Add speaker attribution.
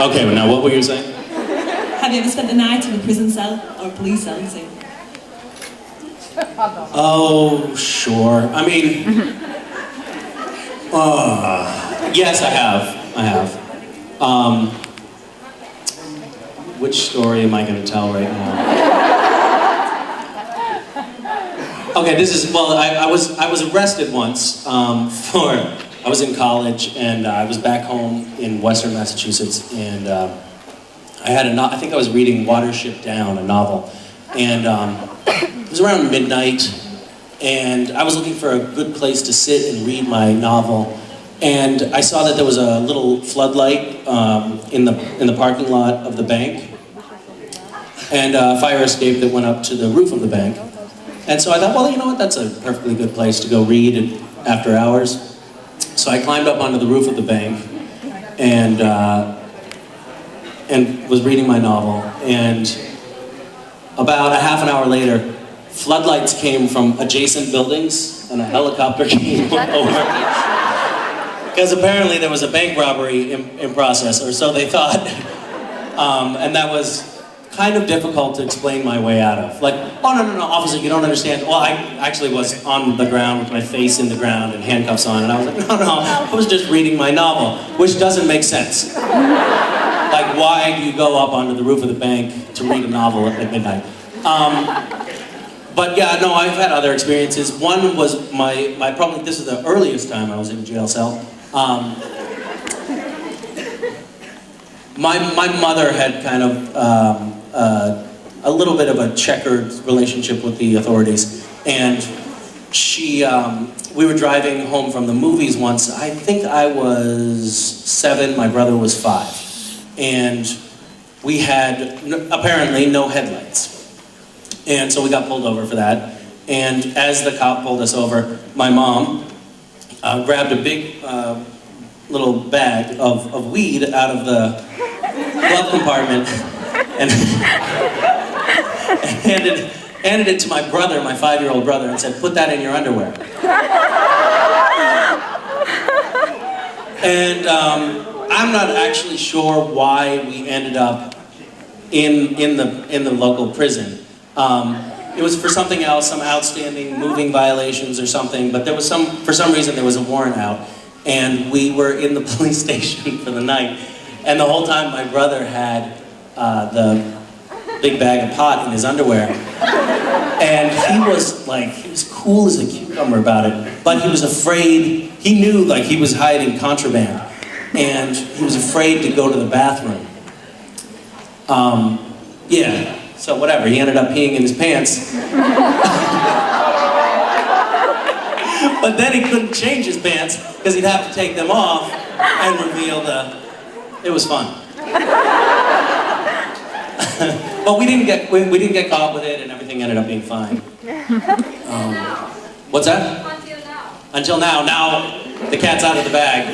Speaker 1: Okay, well, now what were you saying?
Speaker 2: Have you ever spent the night in a prison cell or a police cell? Say?
Speaker 1: Oh, sure. I mean, yes, I have. Which story am I going to tell right now? Okay, this is, well, I was arrested once I was in college and I was back home in Western Massachusetts, and I think I was reading Watership Down, a novel, and it was around midnight, and I was looking for a good place to sit and read my novel, and I saw that there was a little floodlight in the parking lot of the bank, and a fire escape that went up to the roof of the bank. And so I thought, well, you know what, that's a perfectly good place to go read after hours. So I climbed up onto the roof of the bank and was reading my novel. And about a half an hour later, floodlights came from adjacent buildings and a helicopter came over. Because apparently there was a bank robbery in process, or so they thought. And that was kind of difficult to explain my way out of. Like, oh no, officer, you don't understand. Well, I actually was on the ground with my face in the ground and handcuffs on, and I was like, no, I was just reading my novel, which doesn't make sense. Like, why do you go up onto the roof of the bank to read a novel at midnight? But yeah, no, I've had other experiences. One was probably, this is the earliest time I was in a jail cell. My mother had kind of a little bit of a checkered relationship with the authorities, and we were driving home from the movies once. I think I was 7, my brother was 5, and we had apparently no headlights, and so we got pulled over for that. And as the cop pulled us over, my mom grabbed a big little bag of weed out of the glove compartment and handed it to my brother, my 5-year-old brother, and said, "Put that in your underwear." And I'm not actually sure why we ended up in the local prison. It was for something else, some outstanding moving violations or something, but there was for some reason there was a warrant out, and we were in the police station for the night, and the whole time my brother had the big bag of pot in his underwear, and he was cool as a cucumber about it, but he was afraid. He knew he was hiding contraband, and he was afraid to go to the bathroom. Yeah, so whatever, he ended up peeing in his pants. But then he couldn't change his pants because he'd have to take them off and reveal it was fun. But we didn't get caught with it, and everything ended up being fine. What's that? Until now. Until now. Now the cat's out of the bag.